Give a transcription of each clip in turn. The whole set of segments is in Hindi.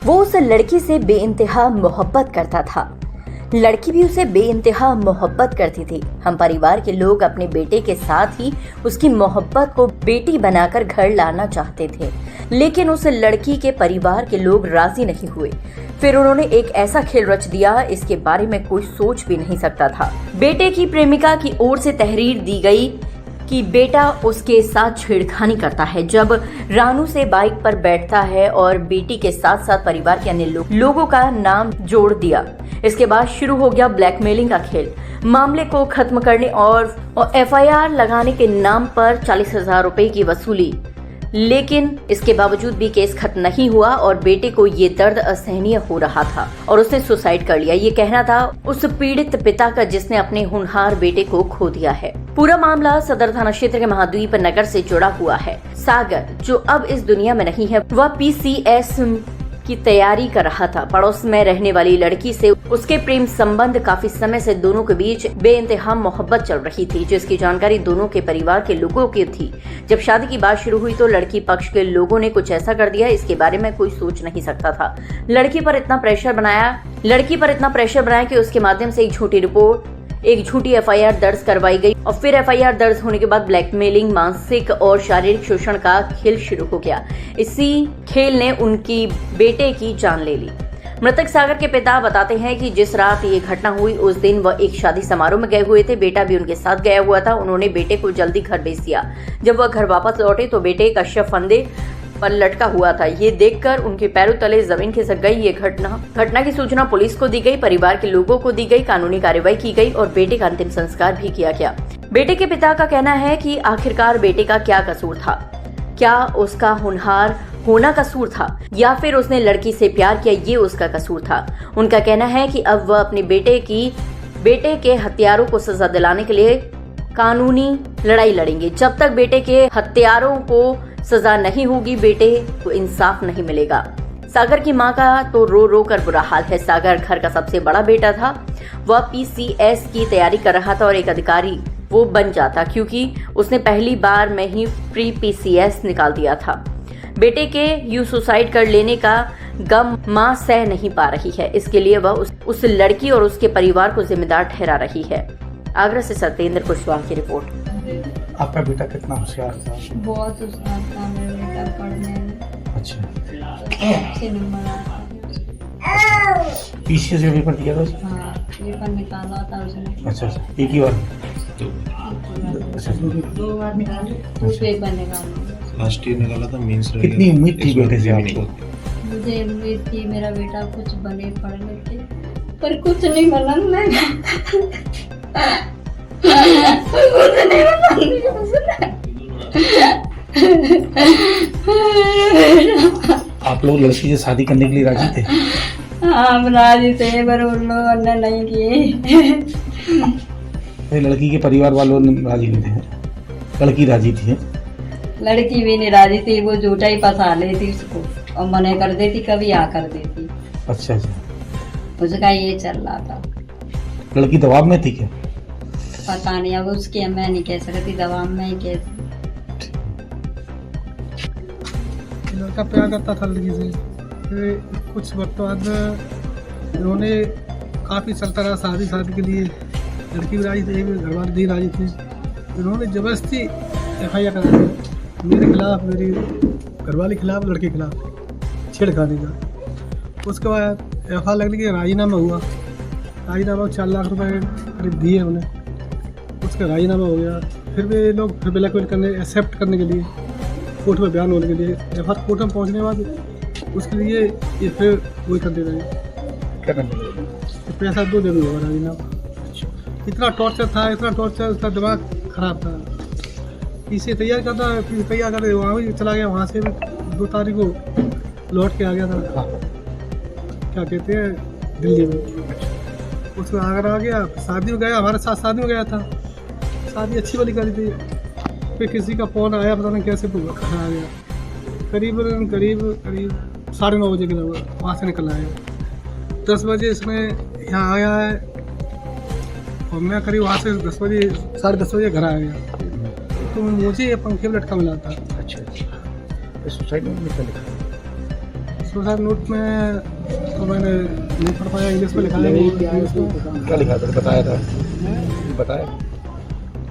वो उस लड़की से बेइंतहा मोहब्बत करता था, लड़की भी उसे बेइंतहा मोहब्बत करती थी। हम परिवार के लोग अपने बेटे के साथ ही उसकी मोहब्बत को बेटी बनाकर घर लाना चाहते थे, लेकिन उस लड़की के परिवार के लोग राजी नहीं हुए। फिर उन्होंने एक ऐसा खेल रच दिया, इसके बारे में कोई सोच भी नहीं सकता था। बेटे की प्रेमिका की ओर से तहरीर दी गई कि बेटा उसके साथ छेड़खानी करता है जब रानू से बाइक पर बैठता है, और बेटी के साथ साथ परिवार के अन्य लोगों का नाम जोड़ दिया। इसके बाद शुरू हो गया ब्लैकमेलिंग का खेल। मामले को खत्म करने और FIR लगाने के नाम पर 40,000 रुपए की वसूली, लेकिन इसके बावजूद भी केस खत्म नहीं हुआ और बेटे को ये दर्द असहनीय हो रहा था और उसने सुसाइड कर लिया। ये कहना था उस पीड़ित पिता का जिसने अपने होनहार बेटे को खो दिया है। पूरा मामला सदर थाना क्षेत्र के महाद्वीप नगर से जुड़ा हुआ है। सागर, जो अब इस दुनिया में नहीं है, वह PCS की तैयारी कर रहा था। पड़ोस में रहने वाली लड़की से उसके प्रेम संबंध काफी समय से दोनों के बीच बेइंतहा मोहब्बत चल रही थी, जिसकी जानकारी दोनों के परिवार के लोगों की थी। जब शादी की बात शुरू हुई तो लड़की पक्ष के लोगों ने कुछ ऐसा कर दिया, इसके बारे में कोई सोच नहीं सकता था। लड़की पर इतना प्रेशर बनाया कि उसके माध्यम से एक झूठी FIR दर्ज करवाई गई और फिर FIR दर्ज होने के बाद ब्लैकमेलिंग, मानसिक और शारीरिक शोषण का खेल शुरू हो गया। इसी खेल ने उनकी बेटे की जान ले ली। मृतक सागर के पिता बताते हैं कि जिस रात ये घटना हुई उस दिन वह एक शादी समारोह में गए हुए थे। बेटा भी उनके साथ गया हुआ था। उन्होंने बेटे को जल्दी घर भेज दिया। जब वह घर वापस लौटे तो बेटे का शव फंदे पर लटका हुआ था। ये देखकर उनके पैरों तले जमीन खिसक गई। ये घटना की सूचना पुलिस को दी गई, परिवार के लोगों को दी गई, कानूनी कार्रवाई की गई और बेटे का अंतिम संस्कार भी किया गया। बेटे के पिता का कहना है कि आखिरकार बेटे का क्या कसूर था? क्या उसका होनहार होना कसूर था या फिर उसने लड़की से प्यार किया, ये उसका कसूर था? उनका कहना है कि अब वह अपने बेटे के हत्यारों को सजा दिलाने के लिए कानूनी लड़ाई लड़ेंगे। जब तक बेटे के हत्यारों को सजा नहीं होगी, बेटे को इंसाफ नहीं मिलेगा। सागर की मां का तो रो रो कर बुरा हाल है। सागर घर का सबसे बड़ा बेटा था। वह PCS की तैयारी कर रहा था और एक अधिकारी वो बन जाता, क्योंकि उसने पहली बार में ही प्री PCS निकाल दिया था। बेटे के यूं सुसाइड कर लेने का गम मां सह नहीं पा रही है। इसके लिए वह उस लड़की और उसके परिवार को जिम्मेदार ठहरा रही है। आगरा से सत्येंद्र कुशवाहा की रिपोर्ट। आपका बेटा कितना होशियार था? बहुत होशियार था मेरा बेटा पढ़ने में। अच्छा, अच्छे नंबर आता। PCS का पेपर दिया था? हाँ, पेपर निकाला था उसने। अच्छा, एक ही बार? अच्छा, 2 बार निकाले, 2 पेपर निकाले। लास्ट ईयर निकाला था, मेंस रह गया। कितनी उम्मीद थी बेटे से आपको? मुझे उम्मीद थी मेरा बेटा कुछ बने पढ़ लिखे, पर कुछ नहीं बना। मैं कुछ नहीं बना। आप लोग लड़की से शादी करने के लिए राजी थे? हम राजी थे, पर उन लोगों ने नहीं किए। लड़की के परिवार वालों राजी नहीं थे? लड़की राजी थी? लड़की भी नहीं राजी थी। वो झूठा ही फंसा लेती उसको और मना कर देती, कभी आ कर देती। अच्छा, उसका ये चल रहा था। लड़की दबाव में थी क्या? पता नहीं, अब उसकी मैं नहीं कह सकती, दबाव में ही कैसे। लड़का प्यार करता था लड़की से। फिर कुछ वक्त बाद उन्होंने काफ़ी चलता रहा शादी के लिए। लड़की भी राजी थी, घर वाले भी राजी थे। उन्होंने ज़बरदस्ती FIR करा दी मेरे खिलाफ, मेरी घरवाली खिलाफ, लड़के खिलाफ छेड़खानी का। उसके बाद FIR लगने के राजीनामा हुआ। 4 लाख रुपए करीब दिए उन्हें। उसका राजीनामा हो गया। फिर भी लोग फिर ब्लैकमेल करने, एक्सेप्ट करने के लिए, कोर्ट में बयान होने के लिए, FIR कोर्ट में पहुंचने के बाद उसके लिए ये फिर वही कर दे रहे हैं। क्या करने? पैसा 2 दिन होगा राजीनामा। इतना टॉर्चर था, उसका दिमाग खराब था। इसे तैयार करते वहाँ भी चला गया। वहाँ से भी 2 तारीख को लौट के आ गया था। हाँ। क्या कहते हैं, दिल्ली में। उसमें आगरा आ गया, शादी में गया, हमारे साथ शादी में गया था। शादी अच्छी वाली करी थी। फिर किसी का फ़ोन आया, पता नहीं कैसे घर आ गया। करीब 9:30 बजे के लगभग वहाँ से निकल आया। 10 बजे इसमें यहाँ आया है और मैं करीब वहाँ से 10 बजे 10:30 बजे घर आ गया। तो मुझे ये पंखे में लटका मिला था। अच्छा, सुसाइड नोट में क्या लिखा? सुसाइड नोट में तो मैंने नहीं पढ़ पाया, इंग्लिश में लिखा है इंग्लिश में। क्या लिखा था, बताया था, बताया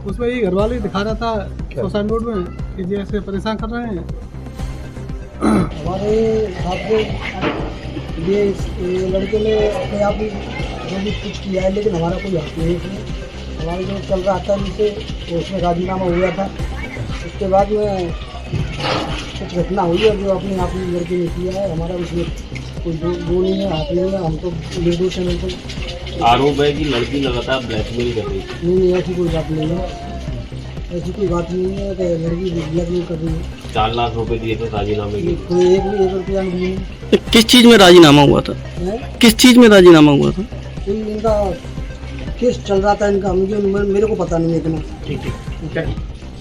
उसमें ये घर वाले दिखा रहा था सुसाइड नोट में कि जैसे परेशान कर रहे हैं। हमारे हिसाब से ये लड़के ने अपने आप ही जो भी कुछ किया है, लेकिन हमारा कोई हाथ नहीं है इसमें। हमारा जो चल रहा था नीचे तो उसमें राजीनामा हुआ था, उसके बाद में कुछ घटना हुई है जो अपने आप ही लड़के ने किया है। हमारा उसमें कोई वो नहीं है, हाथ नहीं है, हम तो निर्दोष हैं बिल्कुल। आरोप है कि लड़की लगातार ब्लैकमेल कर रही है। नहीं, ऐसी कोई बात नहीं है, ऐसी कोई बात नहीं है कि लड़की ब्लैकमेल कर रही है। 4 लाख रुपए दिए थे राजीनामे के। कोई एक रुपया नहीं है। किस चीज में राजीनामा हुआ था? किस चीज में राजीनामा हुआ था? इनका केस चल रहा था इनका, मेरे को पता नहीं है इतना। ठीक है,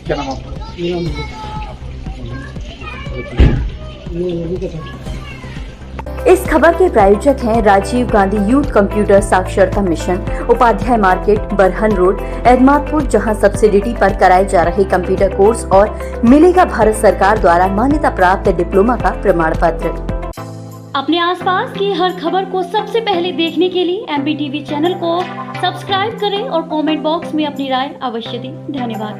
क्या नाम आपका? मेरा ये क्या था? इस खबर के प्रायोजक हैं राजीव गांधी यूथ कंप्यूटर साक्षरता मिशन, उपाध्याय मार्केट, बरहन रोड, एदमादपुर, जहां सब्सिडिटी पर कराए जा रहे कंप्यूटर कोर्स और मिलेगा भारत सरकार द्वारा मान्यता प्राप्त डिप्लोमा का प्रमाण पत्र। अपने आसपास की हर खबर को सबसे पहले देखने के लिए MBTV चैनल को सब्सक्राइब करें और कमेंट बॉक्स में अपनी राय अवश्य दें। धन्यवाद।